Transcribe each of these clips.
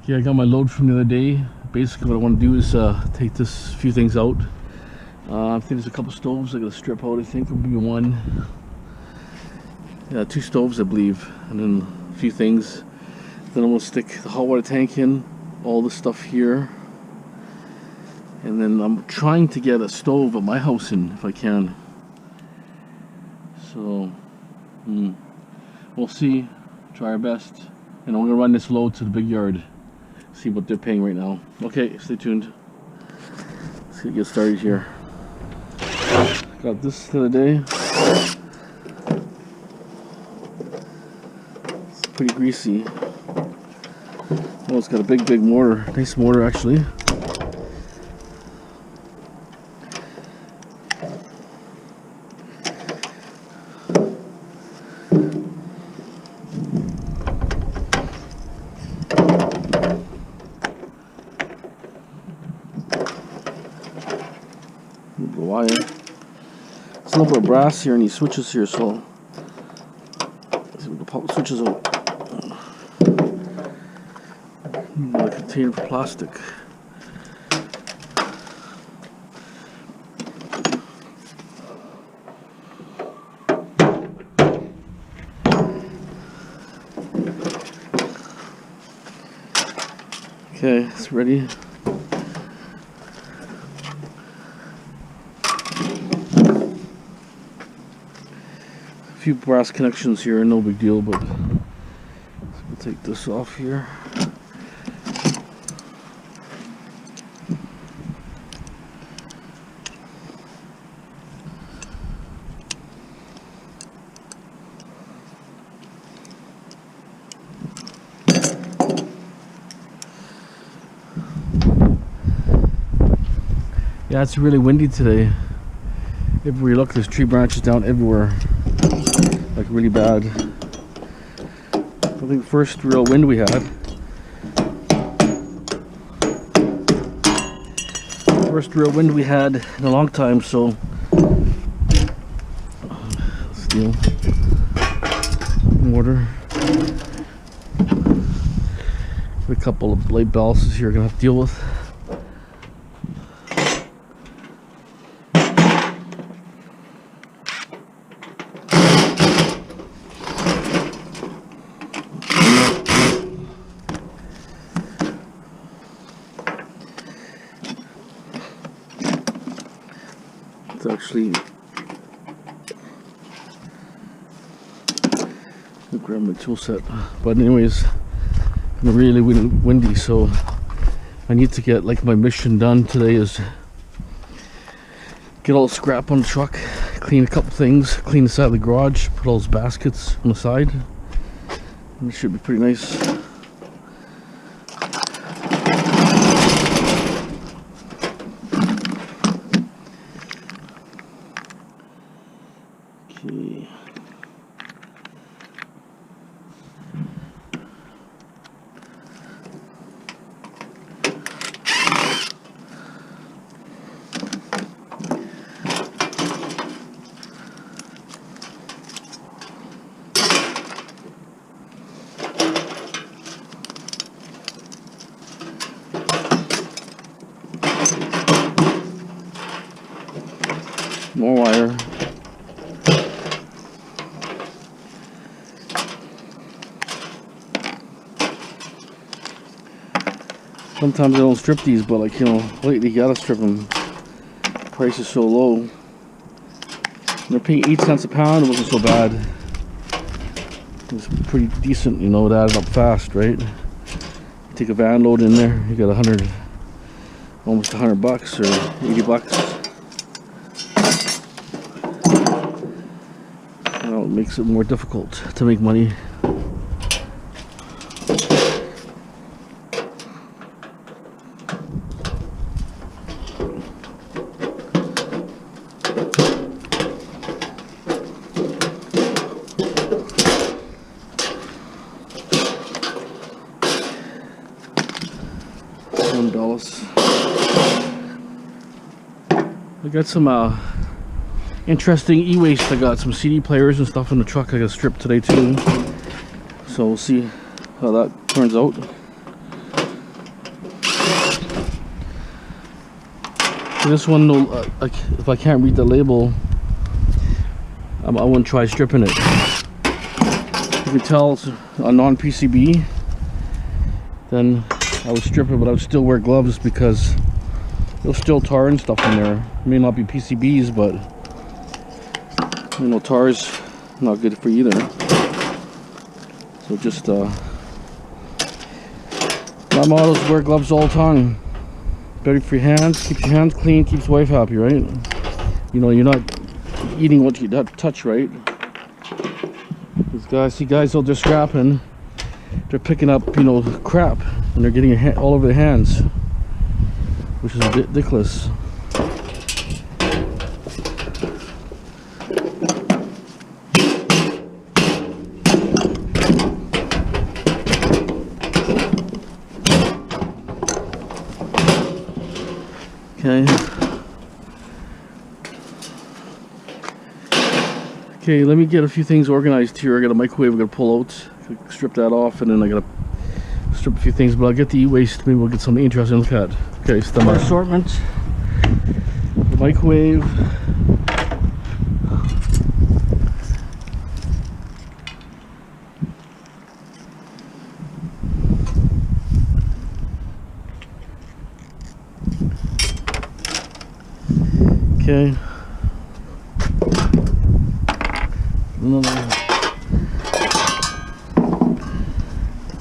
Okay, I got my load from the other day. Basically what I want to do is take this few things out. I think there's a couple stoves I gotta strip out. I think maybe one. Yeah, 2 stoves I believe, and then a few things. Then I'm gonna stick the hot water tank in, all this stuff here. And then I'm trying to get a stove at my house in if I can. So we'll see. Try our best. And I'm gonna run this load to the big yard. See what they're paying right now. Okay, stay tuned. Let's get started here. Got this the other day. It's pretty greasy. Oh, it's got a big motor. Nice motor actually. The wire. There's a little bit of brass here and these switches here, so let's see if we can pop the switches out. Another container for plastic. Okay, it's ready. A few brass connections here, no big deal, but we'll take this off here. Yeah, it's really windy today. Everywhere you look, there's tree branches down everywhere. Like really bad. I think the first real wind we had. First real wind we had in a long time, so steel mortar. A couple of blade balances here gonna have to deal with. It's actually, I'll grab my tool set, but anyways, I'm really windy, so I need to get, like, my mission done today is get all the scrap on the truck, clean a couple things, clean the side of the garage, put all those baskets on the side, and it should be pretty nice. Okay. More wire. Sometimes I don't strip these, but, like, you know, lately you gotta strip them. The price is so low. They're paying 8 cents a pound. It wasn't so bad. It was pretty decent, you know. It added up fast, right? You take a van load in there, you got almost $100 or 80 bucks. Well, it makes it more difficult to make money. $1. I got some interesting e-waste. I got some CD players and stuff in the truck I got stripped today too. So we'll see how that turns out. This one, no, like, if I can't read the label, I wouldn't try stripping it. You can tell it's a non-PCB, then I would strip it, but I would still wear gloves because there's still tar and stuff in there. It may not be PCBs, but you know, tar's not good for either. So just my motto is wear gloves all the time. Better for your hands, keeps your hands clean, keeps wife happy, right? You know, you're not eating what you touch, right? These guys, see guys out there scrapping, they're picking up, you know, crap, and they're getting it all over their hands, which is ridiculous. Okay, let me get a few things organized here. I got a microwave I'm gonna pull out, strip that off, and then I gotta strip a few things, but I'll get the e-waste. Maybe we'll get something interesting to look at. Okay, so my assortment, the microwave, okay,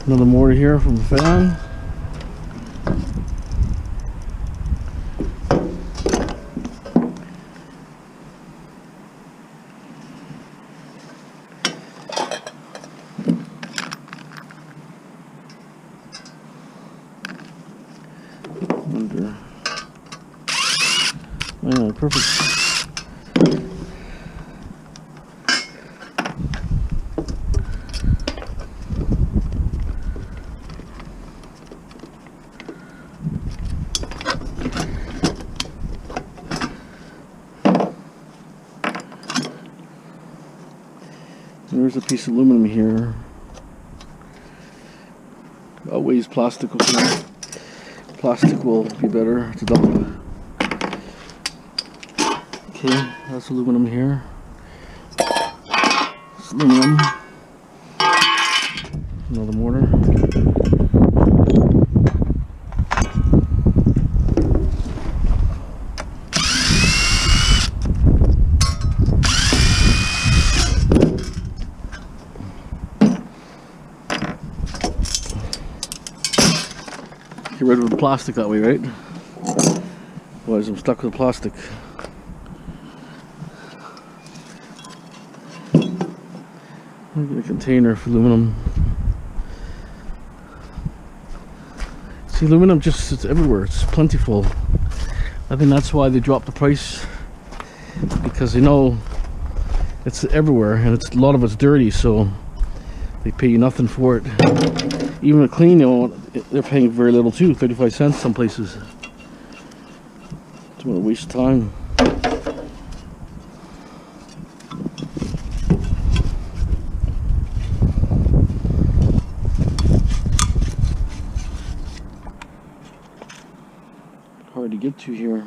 another motor here from the fan. Yeah, perfect. There's a piece of aluminum here. Always plastic will be, plastic will be better to double. Okay, that's aluminum here. It's aluminum. Another mortar. Get rid of the plastic that way, right? Otherwise I'm stuck with the plastic. Get a container for aluminum. See, aluminum just, it's everywhere, it's plentiful. I think that's why they dropped the price, because they know it's everywhere and it's, a lot of it's dirty, so they pay you nothing for it. Even a clean, you know, they're paying very little too, 35 cents some places. It's a waste of time. Hard to get to here.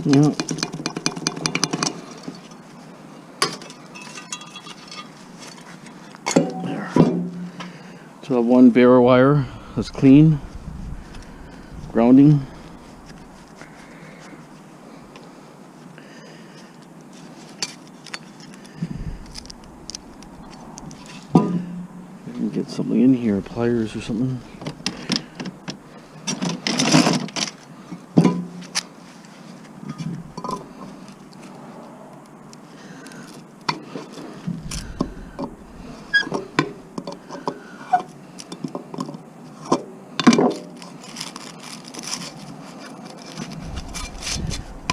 Yeah. There. So I have one bare wire that's clean, grounding. I can get something in here, pliers or something.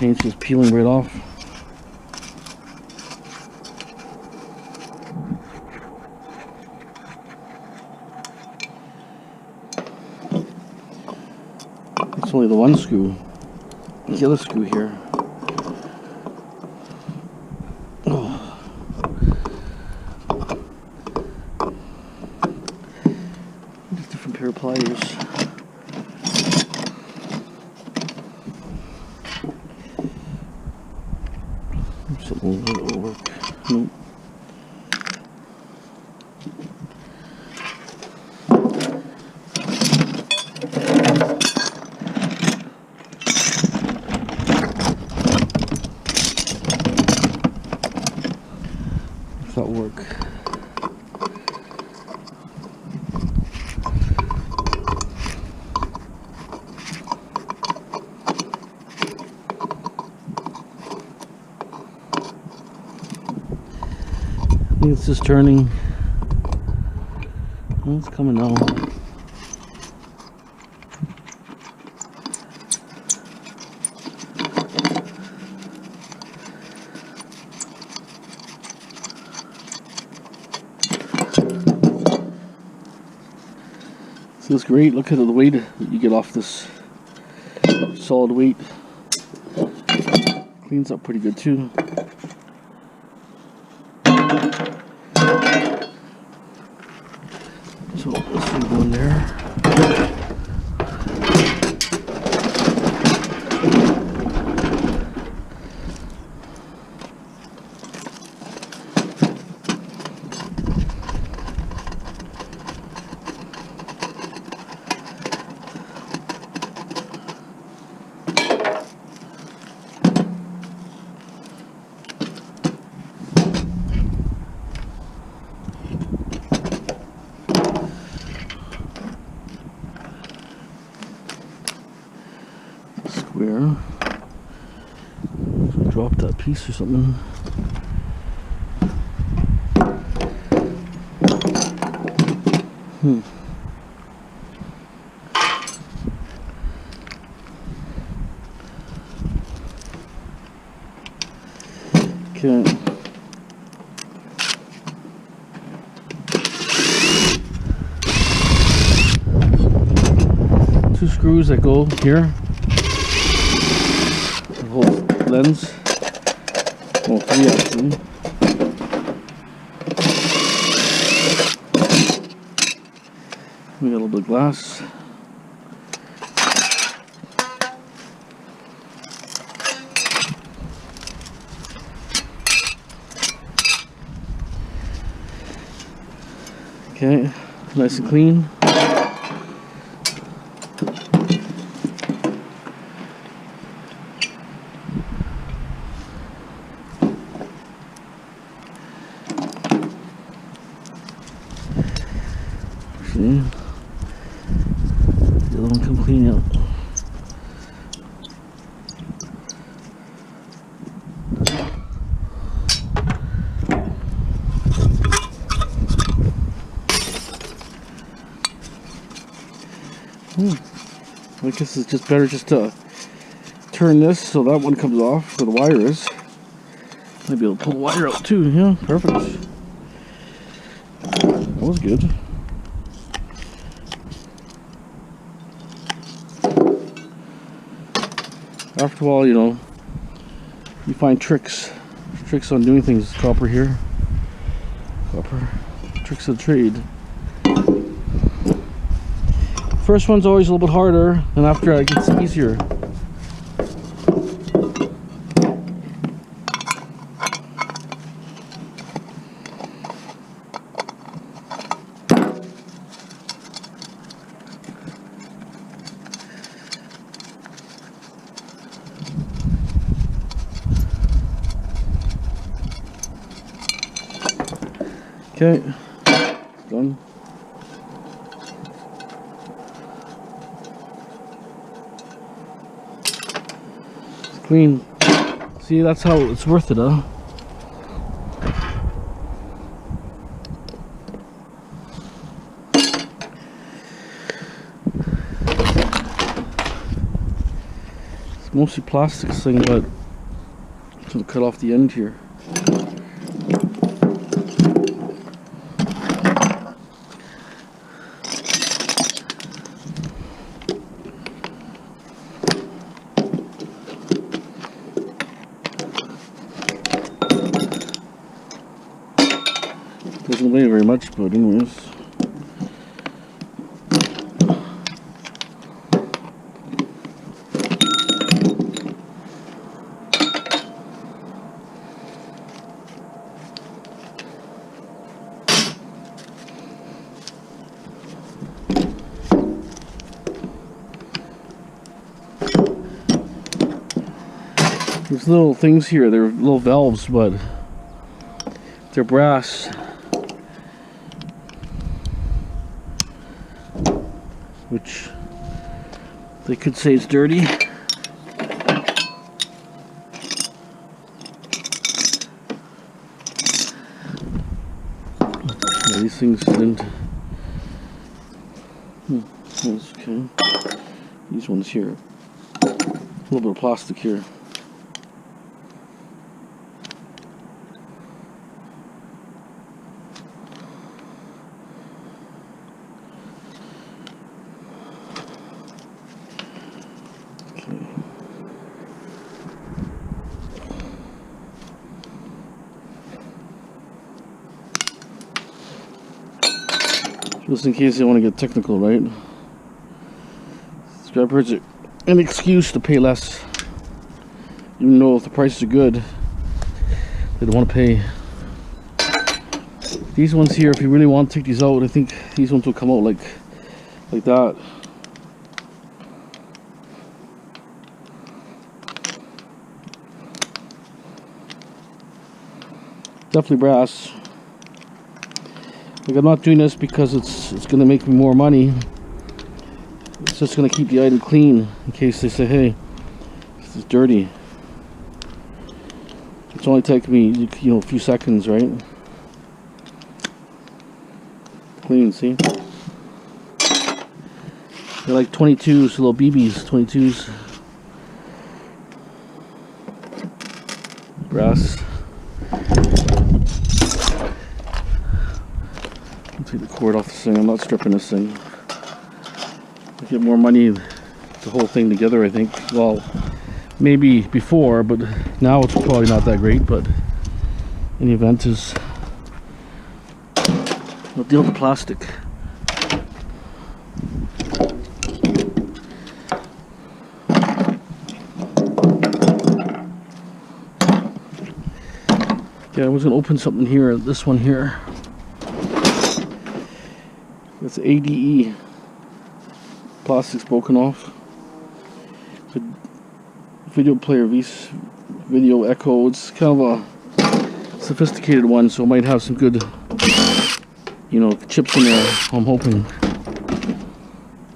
Paint's just peeling right off. It's only the one screw. The other screw here. Oh. Different pair of pliers. Something will work. Nope. Does that work? I think it's just turning. Oh, it's coming now. Feels great. Look at the weight that you get off this solid weight. Cleans up pretty good too. So let's see, go in there. Square. Drop that piece or something. Okay. Two screws that go here. The whole lens. Well, three actually. We got a little bit of glass. Okay, nice and clean. See? The other one come clean out. I guess it's just better just to turn this so that one comes off where the wire is. Might be able to pull the wire out too. Yeah, perfect. That was good. After a while, you know, you find tricks on doing things. Copper here. Copper. Tricks of the trade. First one's always a little bit harder, and after it gets easier. Okay, done. Clean. See, that's how it's worth it, huh? It's mostly plastic thing, but it's gonna cut off the end here. Doesn't weigh very much, but anyways. These little things here, they're little valves, but they're brass. Which they could say is dirty. Yeah, these things didn't. Okay. These ones here. A little bit of plastic here. Just in case you want to get technical, right? Scrappers are an excuse to pay less. Even though if the prices are good, they don't want to pay. These ones here, if you really want to take these out, I think these ones will come out like that. Definitely brass. Like, I'm not doing this because it's going to make me more money. It's just going to keep the item clean in case they say, hey, this is dirty. It's only taking me, you know, a few seconds, right? Clean, see? They're like 22s, little BBs, 22s. Brass. Take the cord off this thing. I'm not stripping this thing. I get more money the whole thing together, I think. Well, maybe before, but now it's probably not that great. But in the event, is I'll deal with the plastic. Yeah, I was gonna open something here. This one here. It's ADE. Plastic's broken off. It's a video player, video echo. It's kind of a sophisticated one, so it might have some good, you know, chips in there. I'm hoping.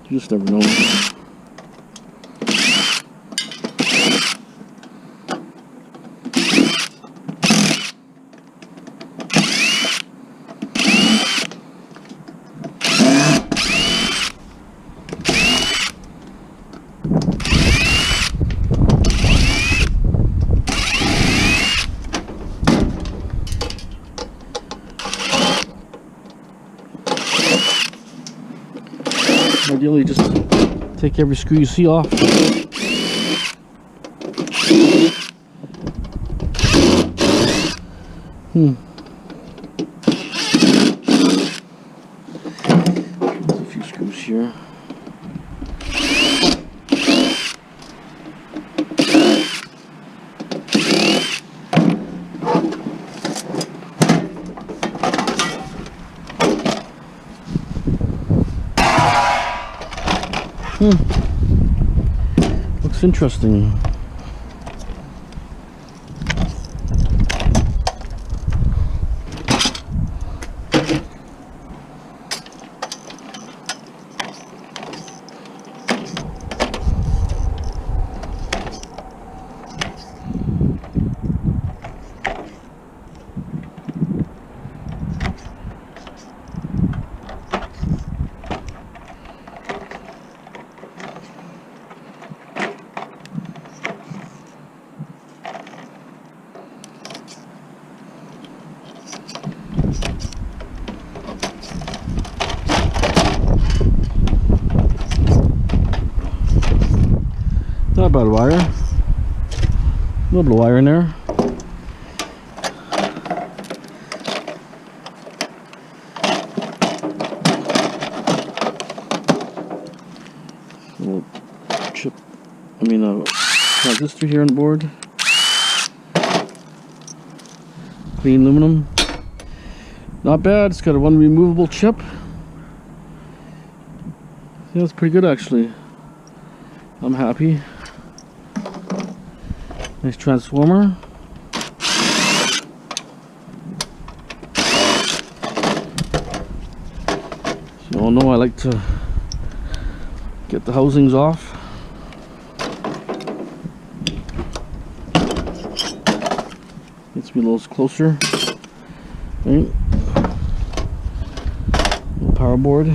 You just never know. Ideally, just take every screw you see off. There's a few screws here. Looks interesting. of wire. A little bit of wire in there. Little chip, transistor here on the board. Clean aluminum. Not bad. It's got a one removable chip. Yeah, that's pretty good actually. I'm happy. Nice transformer. You all know I like to get the housings off. Gets me a little closer. Right. Little power board.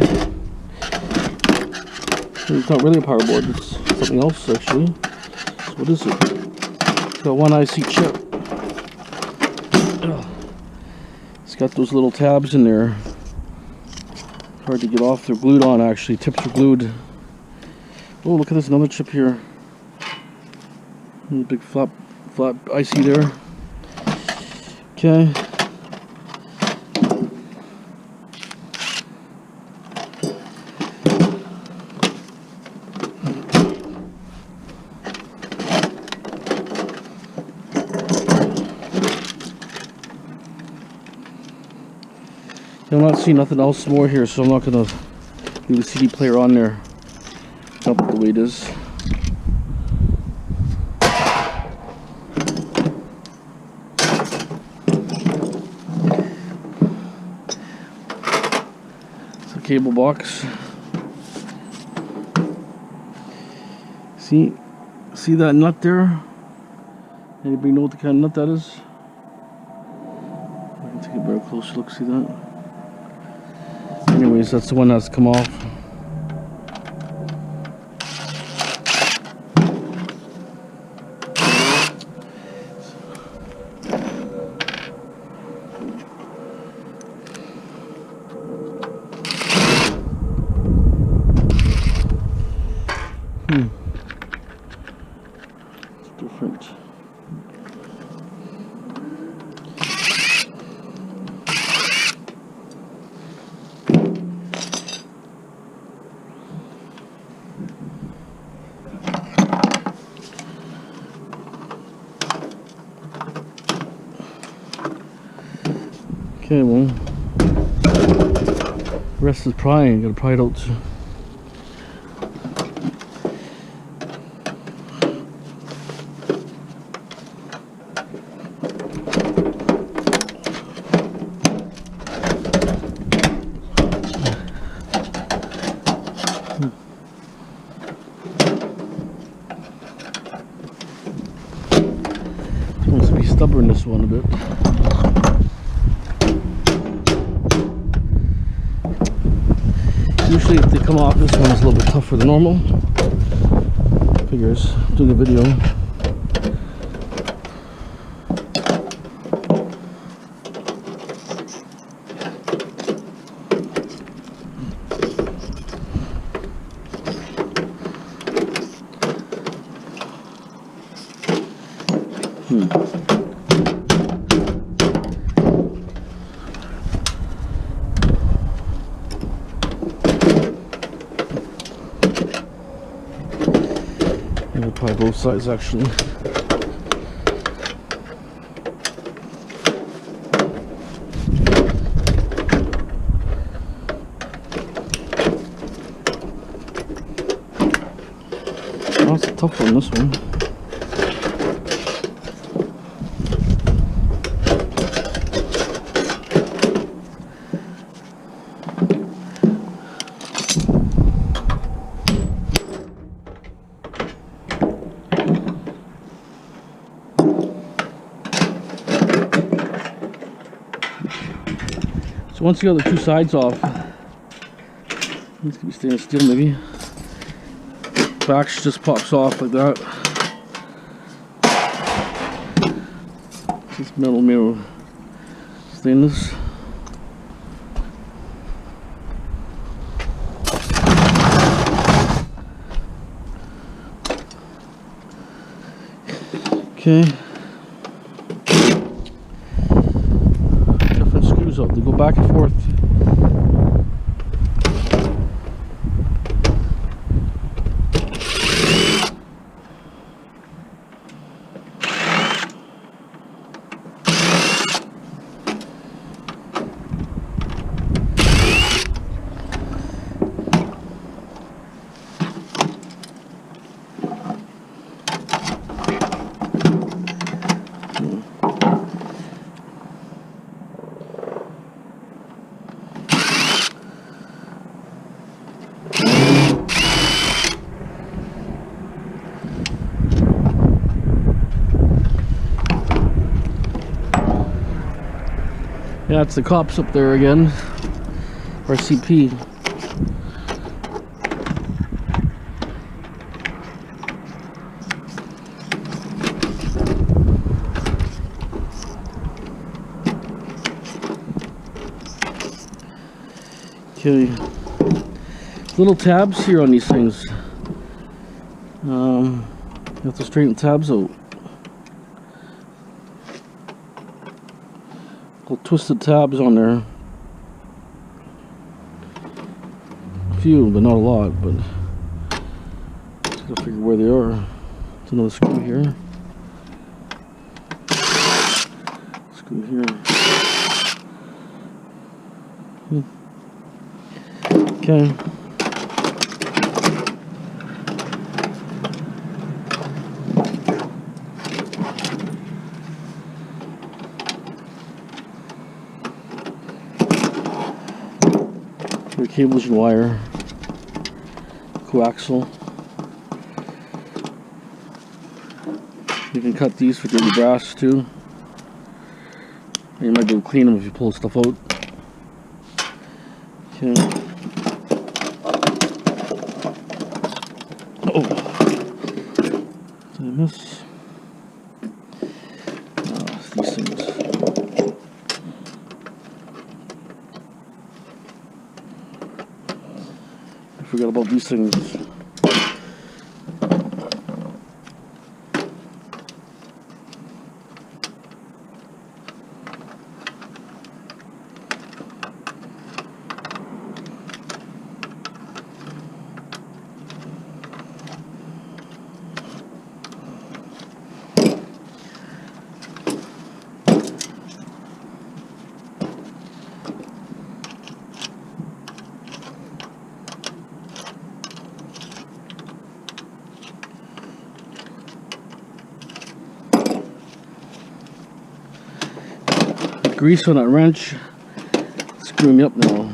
It's not really a power board, it's something else actually. So what is it? It's got one IC chip. It's got those little tabs in there. Hard to get off. They're glued on actually. Tips are glued. Oh, look at this, another chip here. Big flat IC there. Okay. I'm not seeing nothing else more here, so I'm not gonna leave the CD player on there. Not the way it is. It's a cable box. See that nut there? Anybody know what the kind of nut that is? I can take a very close look. See that? Anyways, that's the one that's come off. It's different. Okay, well, the rest is prying. Gotta pry it out. Wants to be stubborn, this one a bit. Usually if they come off, this one is a little bit tougher than normal. Figures, doing a video. We'll pry both sides actually. Oh, it's a tough one, this one. So once you got the two sides off, it's gonna be stainless steel maybe. Back just pops off like that. This metal mirror, stainless. Okay. Different screws out. They go back and forth. Yeah, it's the cops up there again. RCP. Okay. Little tabs here on these things. You have to straighten the tabs out. Little twisted tabs on there. A few, but not a lot. But just gotta figure where they are. There's another screw here. Screw here. Okay. Your cables and wire, coaxial. You can cut these for dirty brass too. You might be able to clean them if you pull stuff out. Okay. Oh, did I miss? These things. I forgot about these things. Grease on that wrench, screwing me up now.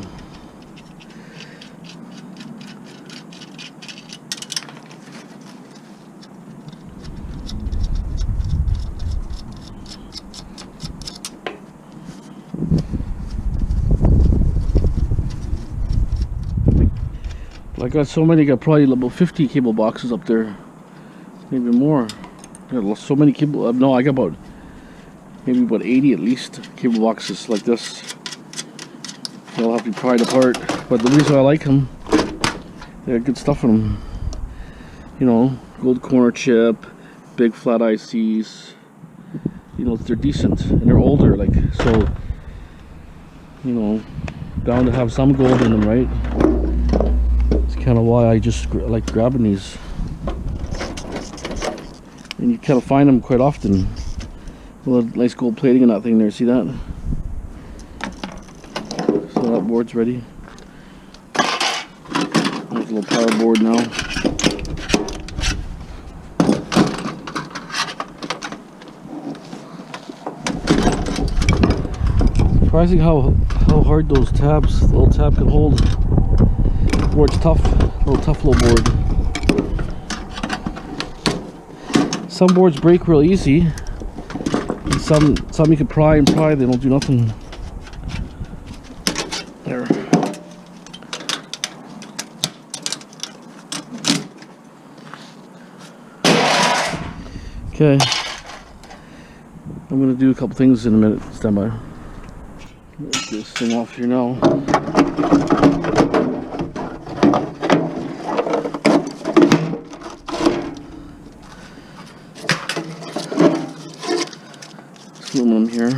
But I got so many, I got probably about 50 cable boxes up there, maybe more. I got so many cable, no, I got about maybe about 80 at least cable boxes like this. They'll have to be pried apart. But the reason I like them, they got good stuff in them. You know, gold corner chip, big flat ICs. You know, they're decent and they're older, like, so, you know, bound to have some gold in them, right? It's kind of why I just like grabbing these. And you kind of find them quite often. Well, nice gold plating in that thing there, see that? So that board's ready. There's a little power board now. Surprising how hard those tabs, the little tab can hold. The board's tough, little board. Some boards break real easy. Some you can pry and pry, they don't do nothing. There. Okay. I'm gonna do a couple things in a minute. Stand by. Get this thing off here now. here.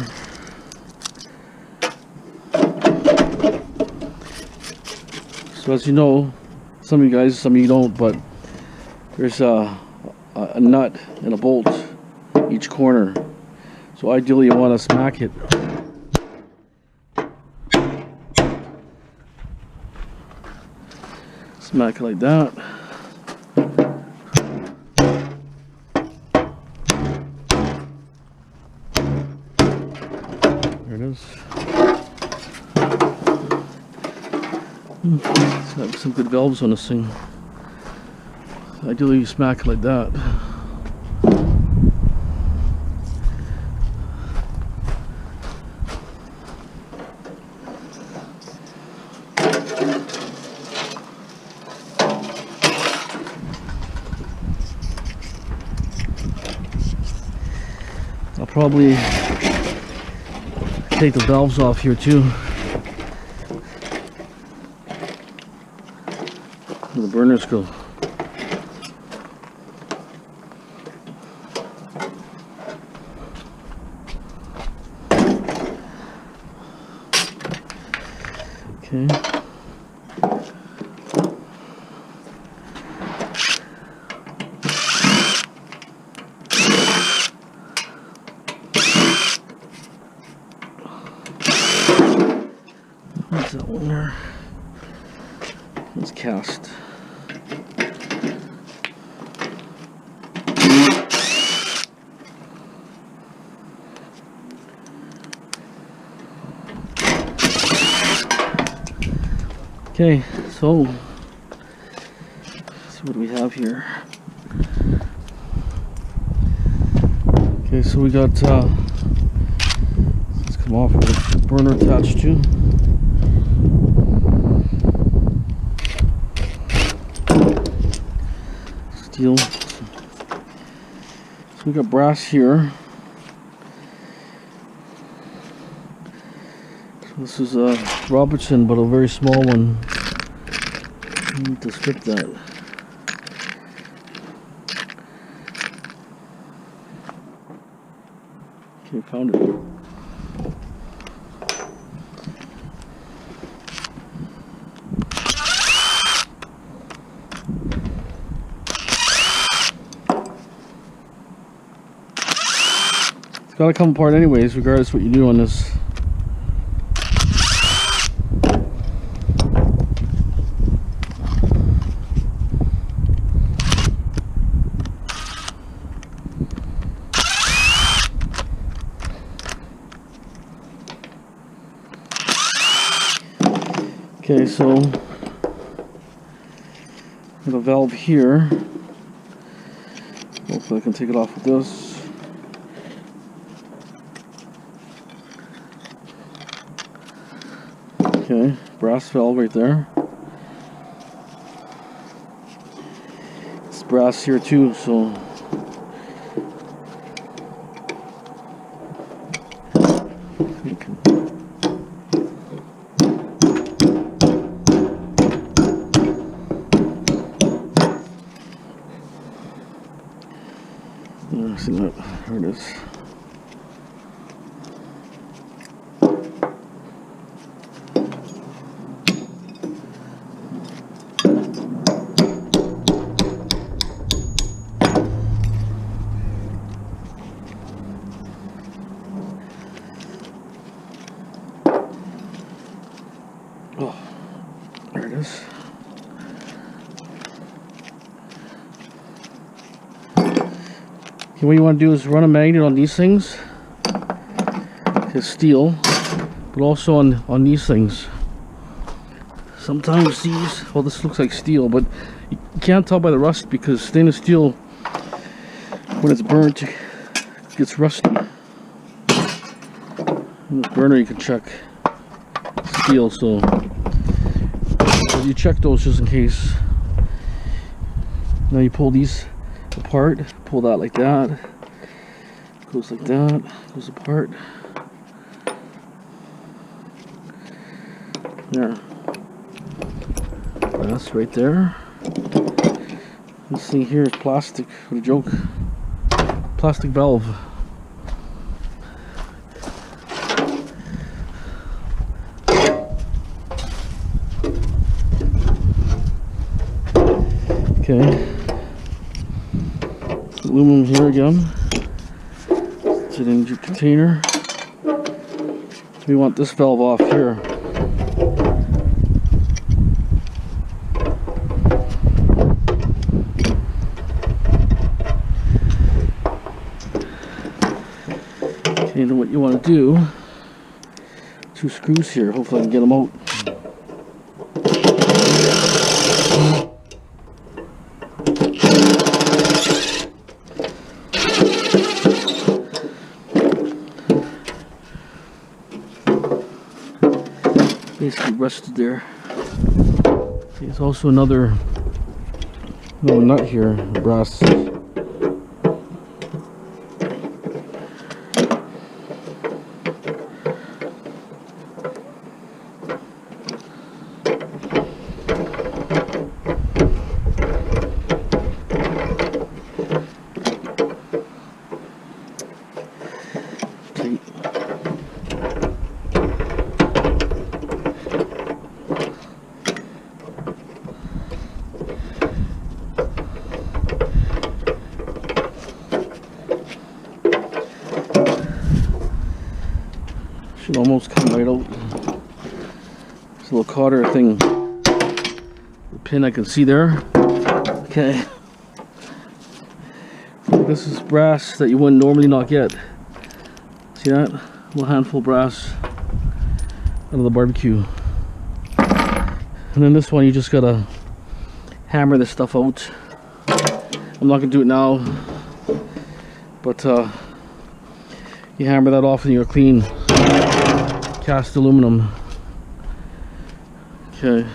So as you know, some of you guys, some of you don't, but there's a nut and a bolt each corner. So ideally you want to smack it. Smack it like that. There it is. It's got some good valves on this thing. Ideally you smack it like that. I'll probably take the valves off here too. Where the burners go. Okay. What's that one there? It's cast. Okay, so let's see what we have here. Okay, so we got let's come off with the burner attached to. Steel. So we got brass here. So this is a Robertson, but a very small one. I need to strip that. Okay, found it. It's gotta come apart anyways, regardless of what you do on this. Okay, so got a valve here. Hopefully I can take it off with this. Okay, brass valve right there. It's brass here too, so see that? There it is. Oh, there it is. What you want to do is run a magnet on these things. It's steel, but also on these things. Sometimes these, well, this looks like steel, but you can't tell by the rust because stainless steel, when it's burnt, gets rusty. In the burner you can check steel, so you check those just in case. Now you pull these apart, pull that like that, goes like that, goes apart. There. That's right there. This thing here is plastic, what a joke. Plastic valve. Okay. Aluminum here again. It's an engine container. We want this valve off here. Okay, then what you want to do, 2 screws here. Hopefully I can get them out. Basically rested there. There's also another little nut here, brass. Should almost come right out. This little cotter thing, the pin I can see there. Okay, this is brass that you wouldn't normally not get. See that? A little handful of brass out of the barbecue. And then this one, you just gotta hammer this stuff out. I'm not gonna do it now, but you hammer that off and you're clean. Cast aluminum. Okay.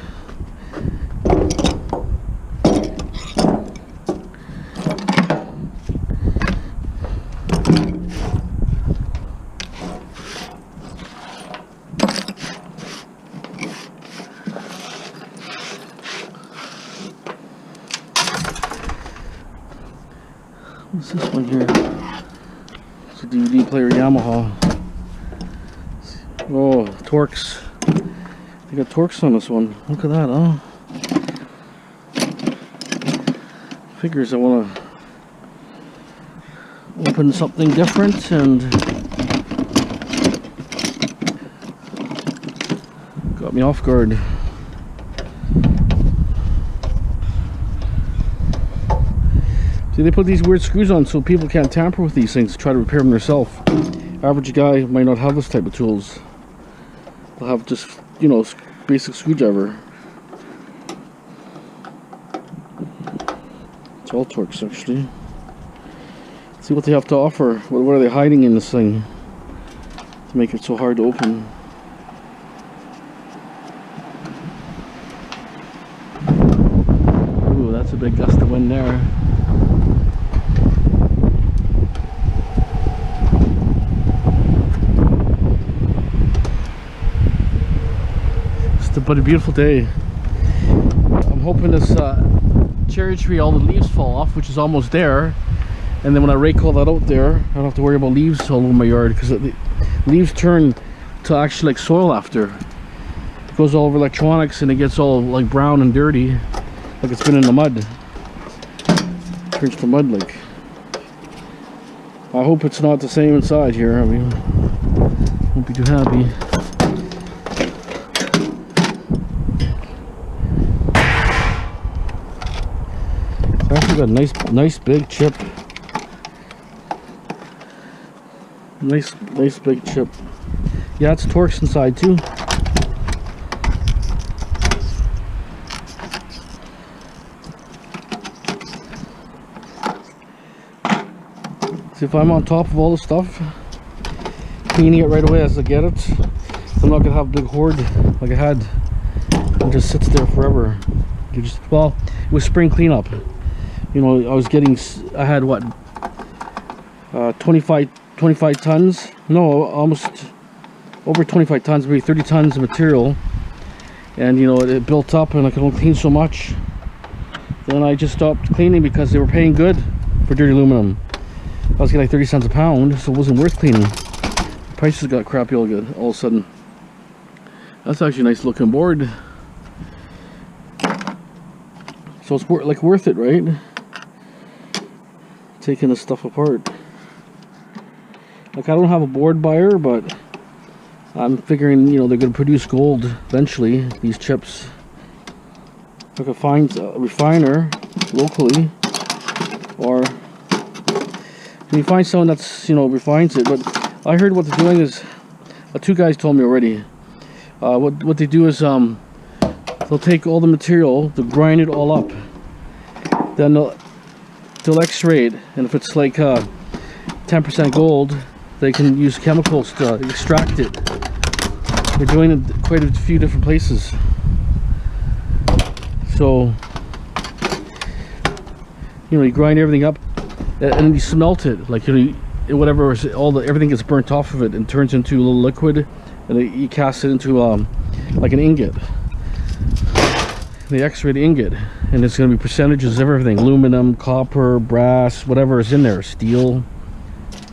What's this one here? It's a DVD player, Yamaha. Oh, Torx. They got Torx on this one. Look at that, huh? Figures I want to open something different and got me off guard. See, they put these weird screws on so people can't tamper with these things to try to repair them themselves. Average guy might not have this type of tools. They'll have just, you know, basic screwdriver. It's all Torx actually. Let's see what they have to offer. What are they hiding in this thing to make it so hard to open? Ooh, that's a big gust of wind there. But a beautiful day. I'm hoping this cherry tree, all the leaves fall off, which is almost there, and then when I rake all that out there, I don't have to worry about leaves all over my yard, because the leaves turn to actually like soil after. It goes all over electronics and it gets all like brown and dirty, like it's been in the mud. It turns to mud like. I hope it's not the same inside here. I mean, won't be too happy. Actually got a nice big chip. Nice big chip. Yeah, it's Torx inside too. See, if I'm on top of all the stuff, cleaning it right away as I get it, I'm not gonna have a big hoard like I had. It just sits there forever. You just, well, it was spring cleanup. You know, I had what, 25 tons, no, almost over 25 tons, maybe 30 tons of material, and you know, it built up and I could only clean so much. Then I just stopped cleaning because they were paying good for dirty aluminum. I was getting like 30 cents a pound, so it wasn't worth cleaning. The prices got crappy all of a sudden. That's actually a nice looking board. So it's worth it, right? Taking this stuff apart. Like, I don't have a board buyer, but I'm figuring, you know, they're going to produce gold eventually, these chips. If I could find a refiner locally, or can you find someone that's, you know, refines it? But I heard what they're doing is, two guys told me already. What they do is they'll take all the material, they'll grind it all up, then they'll X-ray it, and if it's like 10% gold, they can use chemicals to extract it. They're doing it quite a few different places. So, you know, you grind everything up and then you smelt it, like, you know, whatever, everything gets burnt off of it and turns into a little liquid, and you cast it into like an ingot. They X-ray the ingot, and it's going to be percentages of everything: aluminum, copper, brass, whatever is in there, steel,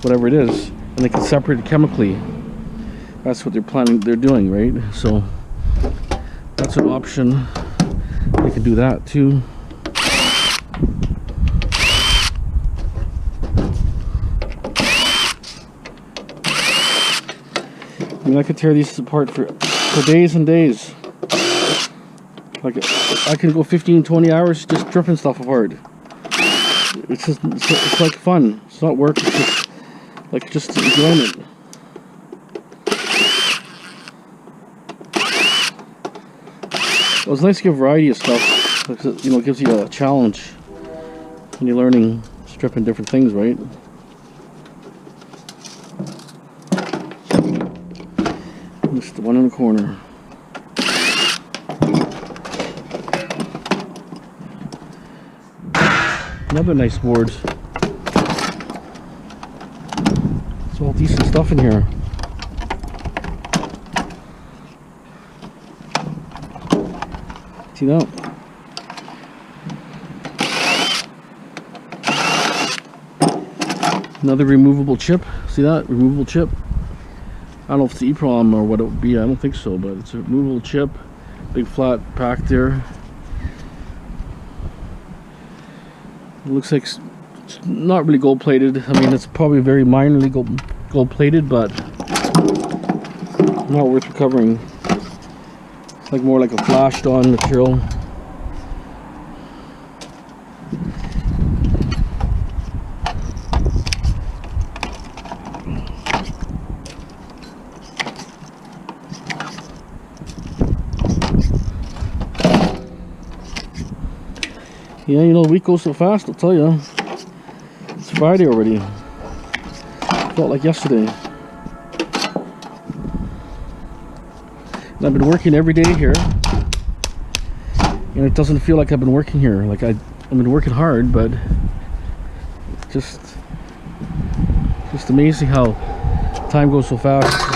whatever it is, and they can separate it chemically. That's what they're doing, right? So that's an option. They can do that too. I mean, I could tear these apart for days and days. Like, I can go 15-20 hours just stripping stuff apart. It's just, it's like fun. It's not work, it's just like enjoyment. Well, it's nice to get a variety of stuff, because, you know, it gives you a challenge when you're learning stripping different things, right? Just the one in the corner. Another nice board. It's all decent stuff in here. See that? Another removable chip. See that? Removable chip. I don't know if it's EEPROM or what it would be. I don't think so, but it's a removable chip. Big flat pack there. It looks like it's not really gold plated. I mean, it's probably very minorly gold plated, but not worth recovering. It's like more like a flashed on material. Yeah, you know, the week goes so fast, I'll tell you. It's Friday already. Felt like yesterday. And I've been working every day here, and it doesn't feel like I've been working here. Like, I've been working hard, but it's just amazing how time goes so fast.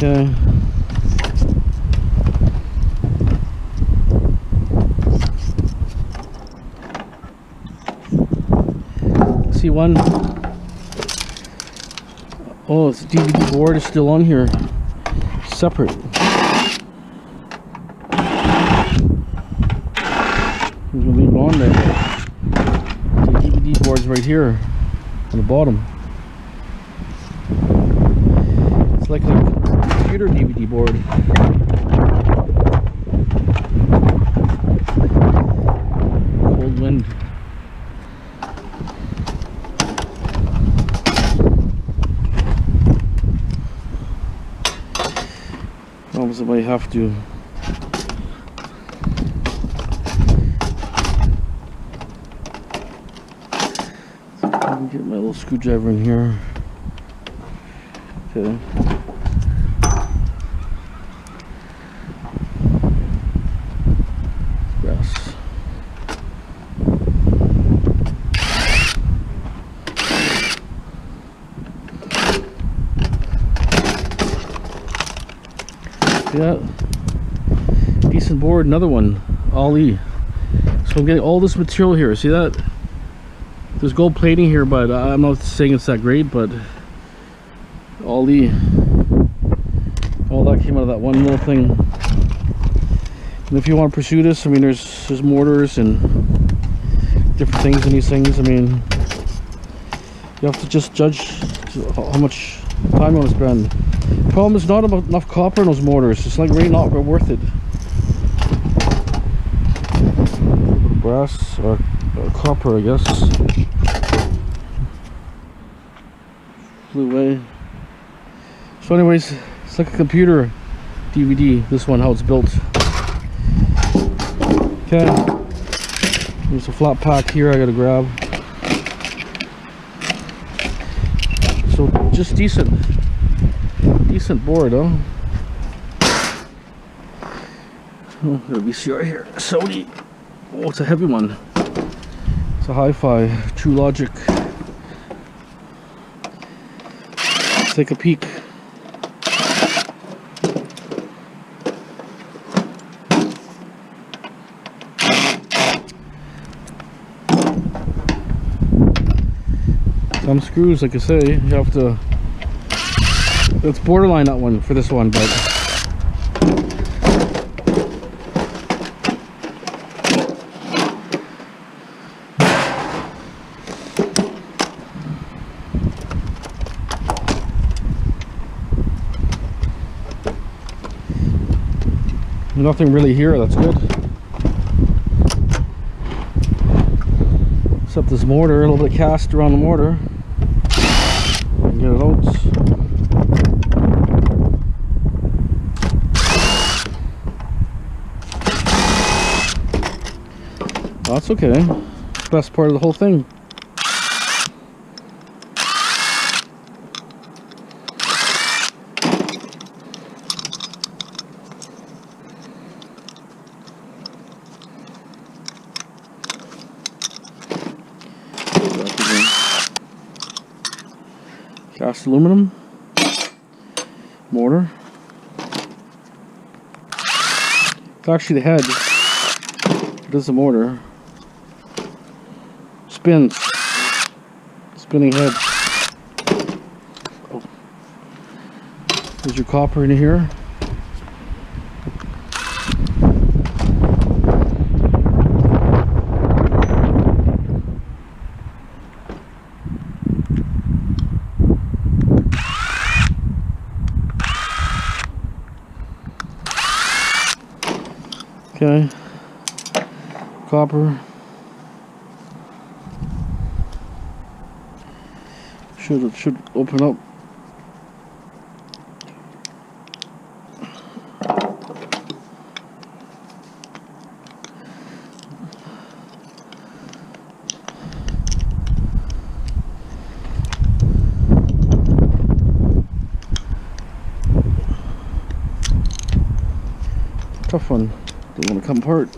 Okay. See one. Oh, the DVD board is still on here, separate. There's gonna leave it on there. The DVD board's right here on the bottom. It's like a computer DVD board. Cold wind. Almost I might have to. I can get my little screwdriver in here. Okay. Yeah, decent board, another one, Ali. So I'm getting all this material here. See that? There's gold plating here, but I'm not saying it's that great, but Ali. All that came out of that one little thing. And if you want to pursue this, I mean, there's mortars and different things in these things. I mean, you have to just judge how much time you want to spend. The problem is not about enough copper in those mortars. It's like really not worth it. Brass or copper, I guess. Flew away. So anyways, it's like a computer DVD, this one, how it's built. Okay, there's a flat pack here I gotta grab. So just decent board, huh? Oh, got a VCR here, Sony. Oh, it's a heavy one. It's a hi-fi, True Logic. Let's take a peek. Some screws, like I say, you have to. It's borderline that one for this one, but nothing really here. That's good. Except this mortar, a little bit of cast around the mortar. Get it out. That's okay. Best part of the whole thing. Cast aluminum mortar. It's actually the head. It is the mortar. Spins. Spinning head. Oh. There's your copper in here. Okay, copper should open up. Tough one. Don't want to come apart.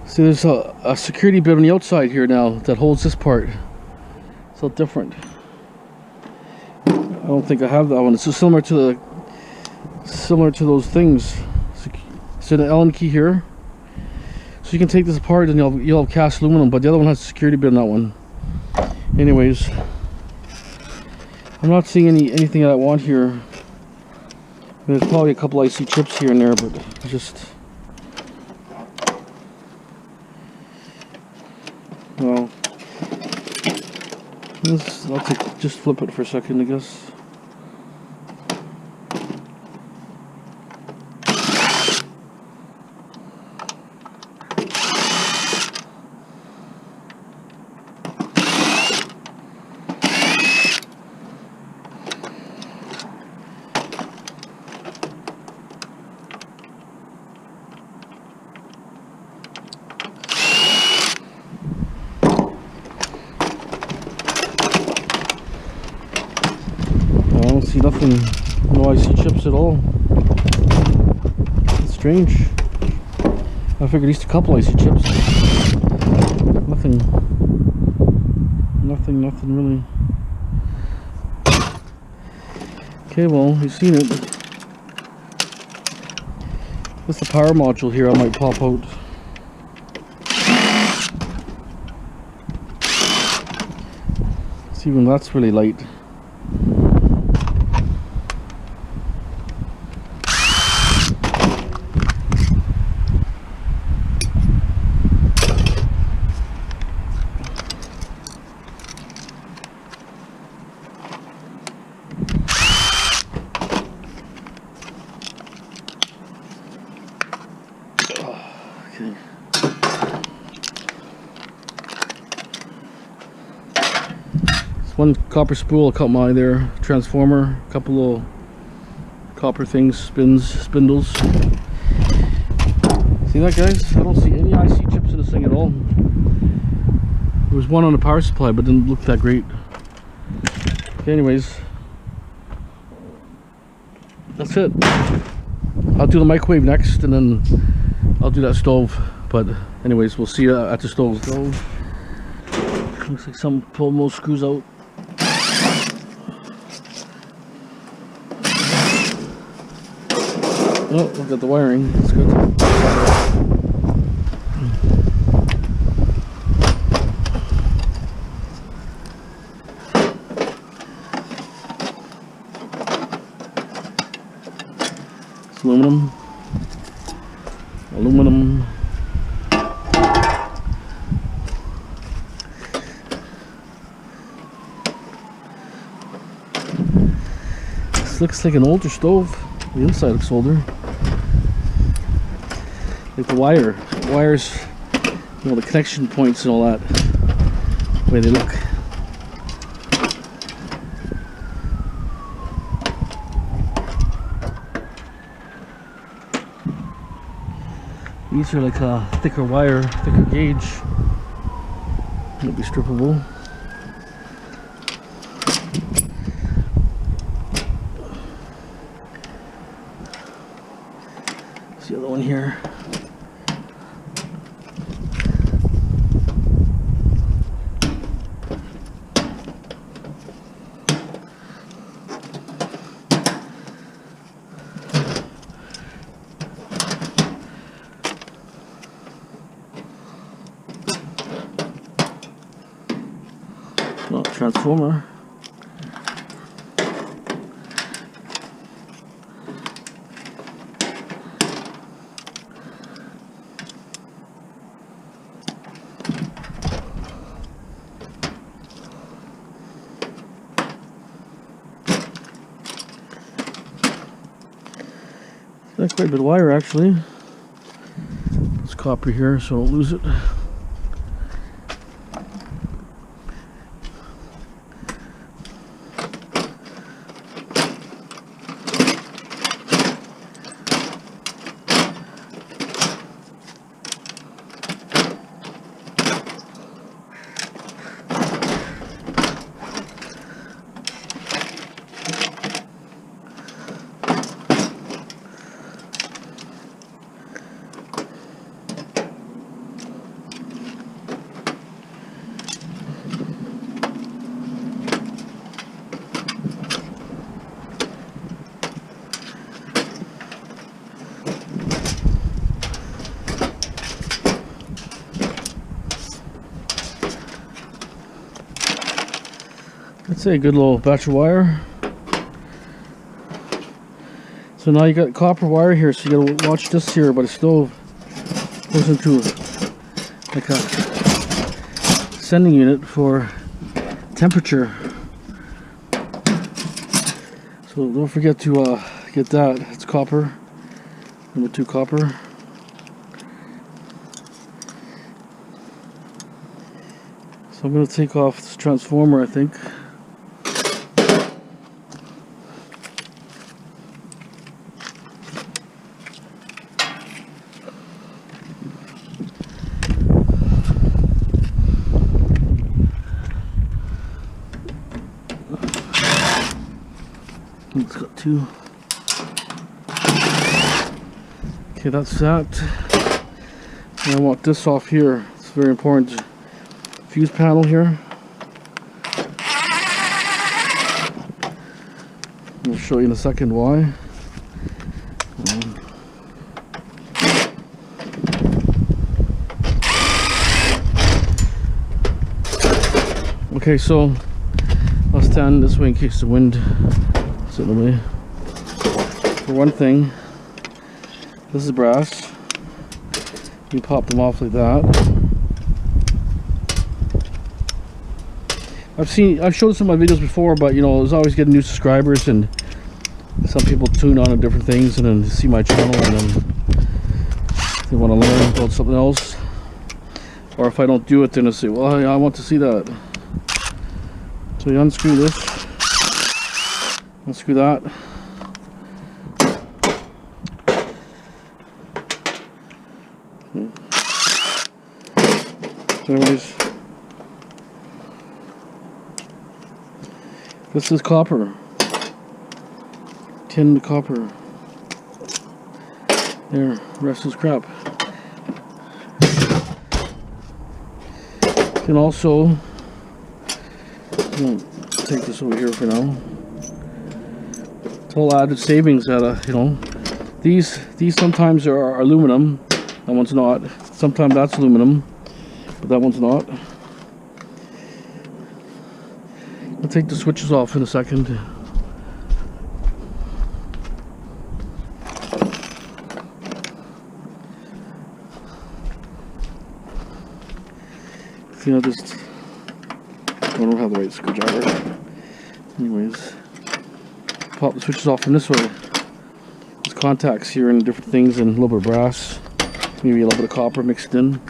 See, there's a security bit on the outside here now that holds this part. It's a little different. I don't think I have that one. It's just similar to those things. So the Allen key here. So you can take this apart and you'll have cast aluminum, but the other one has a security bit on that one. Anyways, I'm not seeing anything that I want here. There's probably a couple IC chips here and there, but just, well, just flip it for a second, I guess. See nothing, no IC chips at all. That's strange. I figured at least a couple IC chips. Nothing nothing really. Okay, well, you've seen it. What's the power module here? I might pop out. See, even that's really light. Okay. It's one copper spool caught my eye there. Transformer, a couple little copper things, spindles. See that, guys? I don't see any IC chips in this thing at all. There was one on the power supply, but didn't look that great. Okay, anyways, that's it. I'll do the microwave next, and then I'll do that stove. But anyways, we'll see you at the stove. Looks like someone pulled most screws out. Oh, we've got the wiring. That's good. It's aluminum. This looks like an older stove. The inside looks older. Like the wires, you know, the connection points and all that, the way they look. These are like a thicker wire, thicker gauge. It'll be strippable. There's the other one here. Transformer. That's quite a bit of wire, actually. It's copper here, so I don't lose it. That's a good little batch of wire. So now you got copper wire here, so you gotta watch this here by the stove. Goes into like a sending unit for temperature. So don't forget to get that. It's copper, number 2 copper. So I'm gonna take off this transformer, I think. It's got 2. Okay, that's that. And I want this off here. It's very important. Fuse panel here. I'll show you in a second why. Okay, so I'll stand this way in case the wind is in the way. For one thing, this is brass. You pop them off like that. I've showed some of my videos before, but you know, I was always getting new subscribers, and some people tune on to different things and then see my channel and then they want to learn about something else. Or if I don't do it, then they say, well, I want to see that. So you unscrew this, unscrew that. Anyways, this is copper, tin copper. There, rest is crap. You can also, take this over here for now. It's all added savings that you know. These sometimes are aluminum, that one's not. Sometimes that's aluminum, but that one's not. I'll take the switches off in a second. See, I just don't have the right screwdriver. Anyways, pop the switches off from this way. There's contacts here and different things, and a little bit of brass, maybe a little bit of copper mixed in.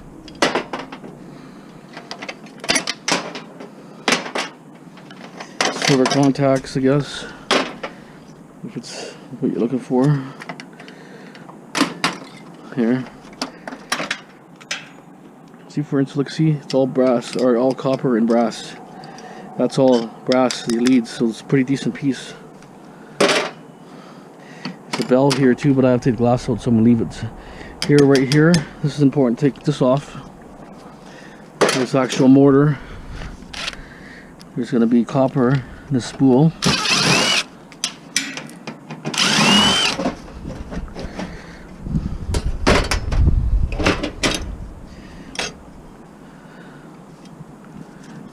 Silver contacts, I guess, if it's what you're looking for. Here. See, for instance, look, see, it's all brass, or all copper and brass. That's all brass, the leads, so it's a pretty decent piece. There's a bell here too, but I have to take the glass out, so I'm gonna leave it here, right here. This is important, take this off. This actual motor. There's gonna be copper in the spool.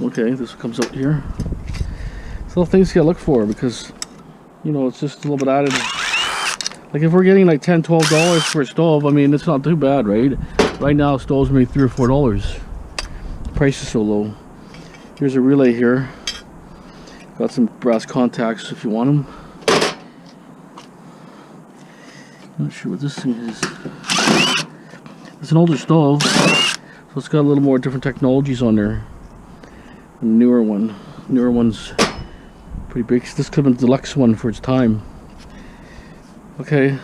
Okay, this comes up here. It's little things you gotta look for, because you know, it's just a little bit added. Like if we're getting like $10, $12 for a stove, I mean, it's not too bad, right? Right now stoves maybe $3 or $4. The price is so low. Here's a relay here. Got some brass contacts if you want them. Not sure what this thing is. It's an older stove, so it's got a little more different technologies on there. The newer one's pretty big. This could have been the deluxe one for its time. Okay, I'm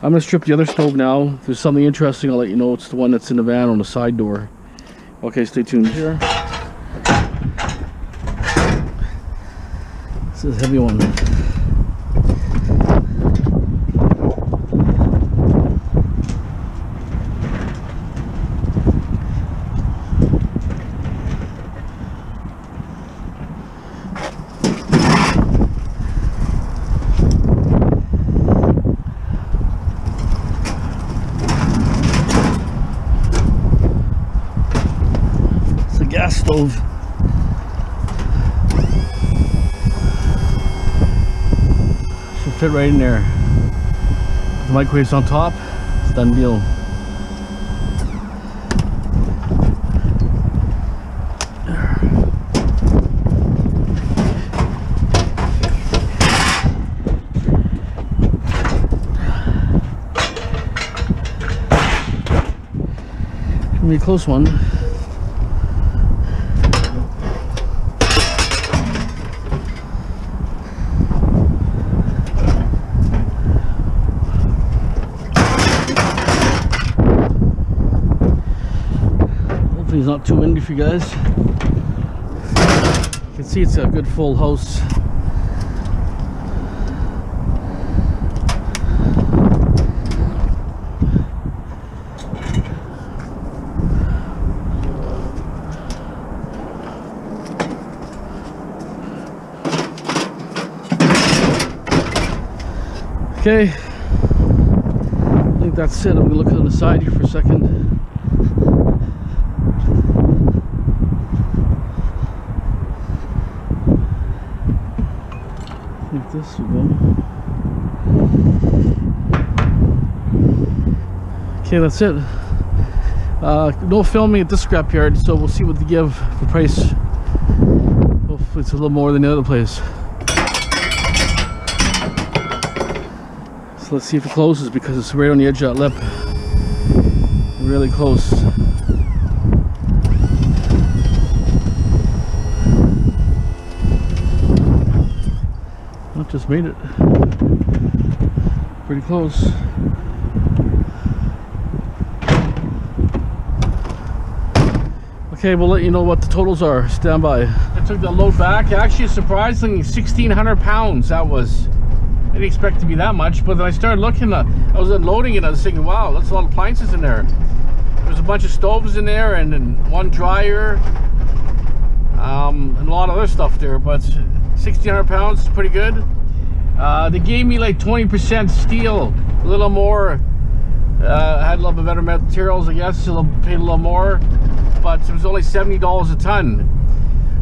gonna strip the other stove now. If there's something interesting, I'll let you know. It's the one that's in the van on the side door. Okay, stay tuned. Here, this is a heavy one. Gas stove. Should fit right in there. The microwave's on top. It's done deal. Gonna be a close one. It's not too windy for you guys. You can see it's a good full house. Okay, I think that's it. I'm gonna look on the side here for a second. I think this will go. Okay, that's it. No filming at this scrapyard, so we'll see what they give for price. Hopefully it's a little more than the other place. So let's see if it closes, because it's right on the edge of that lip. Really close. Well, just made it. Pretty close. Okay, we'll let you know what the totals are. Stand by. I took the load back. Actually, surprisingly, 1,600 pounds. That was, I didn't expect it to be that much, but then I started looking, I was unloading it, I was thinking, wow, that's a lot of appliances in there. There's a bunch of stoves in there, and then one dryer, and a lot of other stuff there, but 1,600 pounds is pretty good. They gave me like 20% steel, a little more, had a little bit better materials, I guess, paid a little more, but it was only $70 a ton.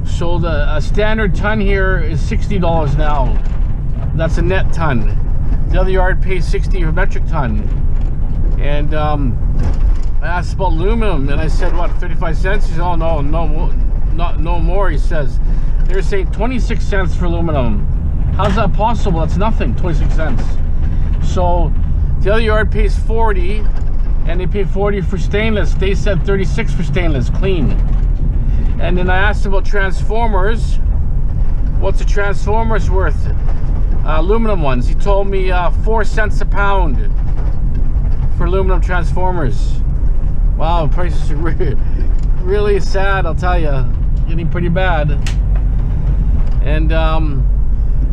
So a standard ton here is $60 now. That's a net ton. The other yard pays $60 per metric ton. And I asked about aluminum, and I said, what, 35 cents? He said, oh no, no more, he says. They're saying 26 cents for aluminum. How's that possible? That's nothing, 26 cents. So the other yard pays 40, and they pay 40 for stainless. They said 36 for stainless, clean. And then I asked about transformers. What's the transformers worth? Aluminum ones. He told me 4 cents a pound for aluminum transformers. Wow, prices are really sad, I'll tell you. Getting pretty bad. And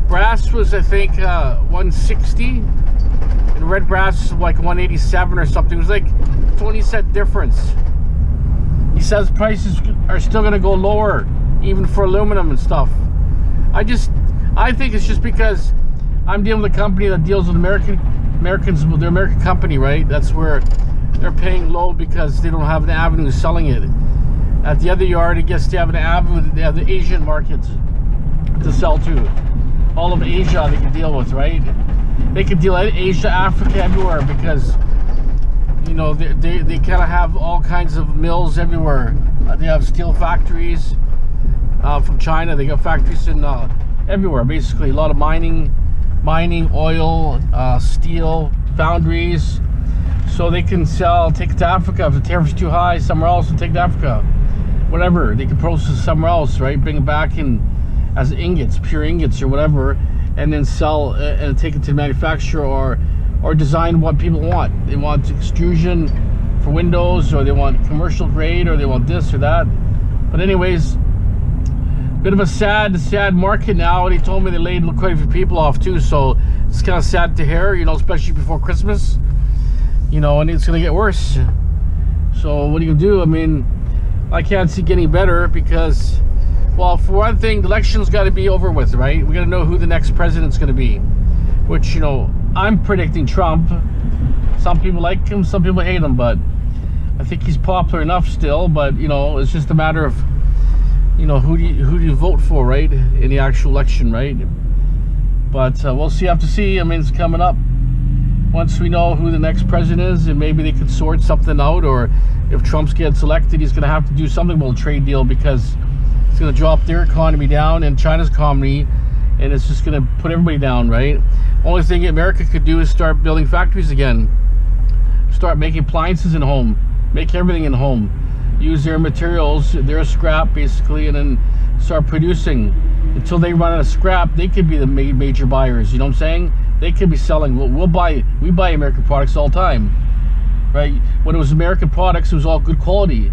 brass was, I think, 160. And red brass was like 187 or something. It was like 20-cent difference. He says prices are still going to go lower, even for aluminum and stuff. I think it's just because I'm dealing with a company that deals with Americans. They're an American company, right? That's where they're paying low because they don't have an avenue of selling it. At the other yard, I guess they have an avenue. They have the Asian market to sell to. All of Asia they can deal with, right? They can deal with Asia, Africa, everywhere, because you know they kind of have all kinds of mills everywhere. They have steel factories from China. They got factories in everywhere, basically. A lot of mining, oil, steel, foundries. So they can take it to Africa. If the tariff is too high, somewhere else, and take it to Africa. Whatever, they can process it somewhere else, right? Bring it back in as ingots, pure ingots or whatever, and then sell and take it to the manufacturer, or design what people want. They want extrusion for windows, or they want commercial grade, or they want this or that. But anyways, bit of a sad market now, and he told me they laid quite a few people off too, so it's kind of sad to hear, you know, especially before Christmas, you know, and it's gonna get worse. So what are you gonna do? I mean, I can't see getting better because, well, for one thing, the election's got to be over with, right? We got to know who the next president's going to be, which, you know, I'm predicting Trump. Some people like him, some people hate him, but I think he's popular enough still. But, you know, it's just a matter of, you know, who do you vote for, right, in the actual election, right? But we'll see. Have to see. I mean, it's coming up. Once we know who the next president is, and maybe they could sort something out, or if Trump gets elected, he's going to have to do something about a trade deal, because it's going to drop their economy down and China's economy, and it's just going to put everybody down, right? Only thing America could do is start building factories again, start making appliances in home, make everything in home, use their materials, their scrap basically, and then start producing. Until they run out of scrap, they could be the major buyers, you know what I'm saying? They could be selling. We buy American products all the time, right? When it was American products, it was all good quality.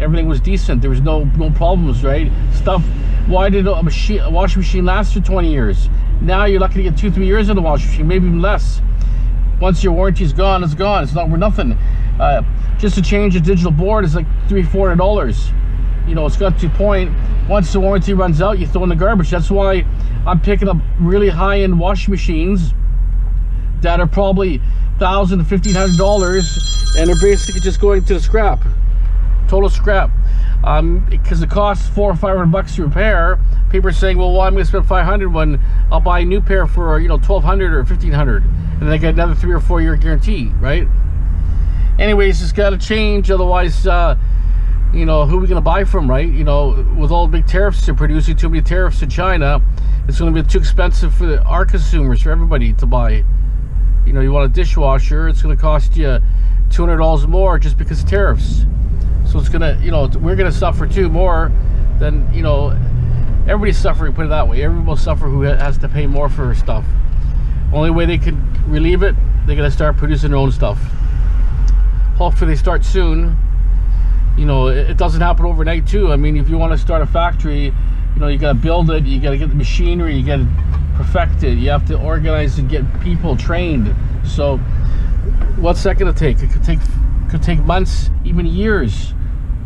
Everything was decent. There was no problems, right? Stuff. Why did a washing machine last for 20 years? Now you're lucky to get 2-3 years in the washing machine, maybe even less. Once your warranty is gone, it's gone. It's not worth nothing. Just to change a digital board is like $300-400. You know, it's got to a point. Once the warranty runs out, you throw in the garbage. That's why I'm picking up really high-end washing machines that are probably $1,000 to $1,500, and they're basically just going to the scrap, total scrap, because it costs $400 or $500 to repair. People are saying, well, why am I going to spend $500 when I'll buy a new pair for, you know, $1,200 or $1,500, and then I get another 3 or 4 year guarantee, right? Anyways, it's got to change, otherwise, you know, who are we going to buy from, right? You know, with all the big tariffs, they're producing too many tariffs in China, it's going to be too expensive for our consumers, for everybody to buy. You know, you want a dishwasher, it's going to cost you $200 more just because of tariffs. So it's going to, you know, we're going to suffer too more than, you know, everybody's suffering, put it that way. Everyone will suffer who has to pay more for stuff. Only way they can relieve it, they're going to start producing their own stuff. Hopefully they start soon. You know, it doesn't happen overnight too. I mean, if you want to start a factory, you know, you got to build it, you got to get the machinery, you got to perfect it, you have to organize and get people trained. So what's that going to take? It could take months, even years,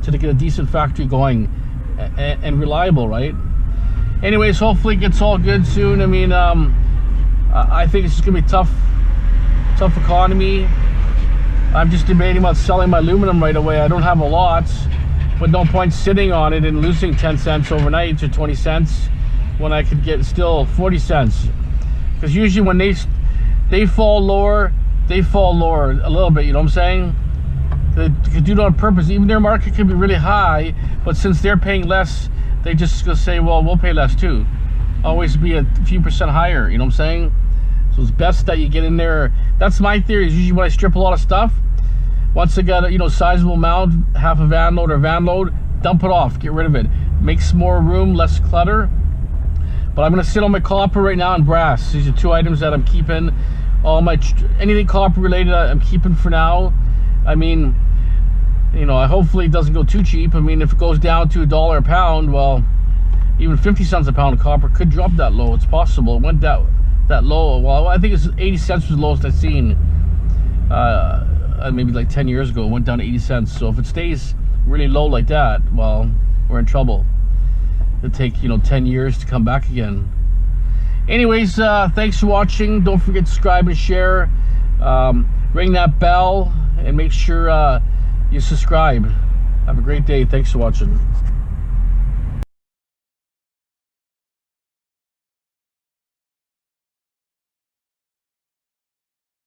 to get a decent factory going and reliable, right? Anyways, hopefully it gets all good soon. I mean, I think it's just gonna be tough economy. I'm just debating about selling my aluminum right away. I don't have a lot, but no point sitting on it and losing 10 cents overnight or 20 cents when I could get still 40 cents. Because usually when they fall lower, they fall lower a little bit, you know what I'm saying? They do it on purpose. Even their market can be really high, but since they're paying less, they just gonna say, well, we'll pay less too. Always be a few percent higher, you know what I'm saying? So it's best that you get in there. That's my theory, is usually when I strip a lot of stuff, once I got a, you know, sizable amount, half a van load or van load, dump it off, get rid of it. Makes more room, less clutter. But I'm gonna sit on my copper right now and brass. These are 2 items that I'm keeping. All my, anything copper related, I'm keeping for now. I mean, you know, hopefully it doesn't go too cheap. I mean, if it goes down to $1 a pound, well, even 50 cents a pound of copper could drop that low. It's possible. It went that low. Well, I think it's 80 cents was the lowest I've seen. Maybe like 10 years ago, it went down to 80 cents. So if it stays really low like that, well, we're in trouble. It'll take, you know, 10 years to come back again. Anyways, thanks for watching. Don't forget to subscribe and share. Ring that bell and make sure you subscribe. Have a great day. Thanks for watching.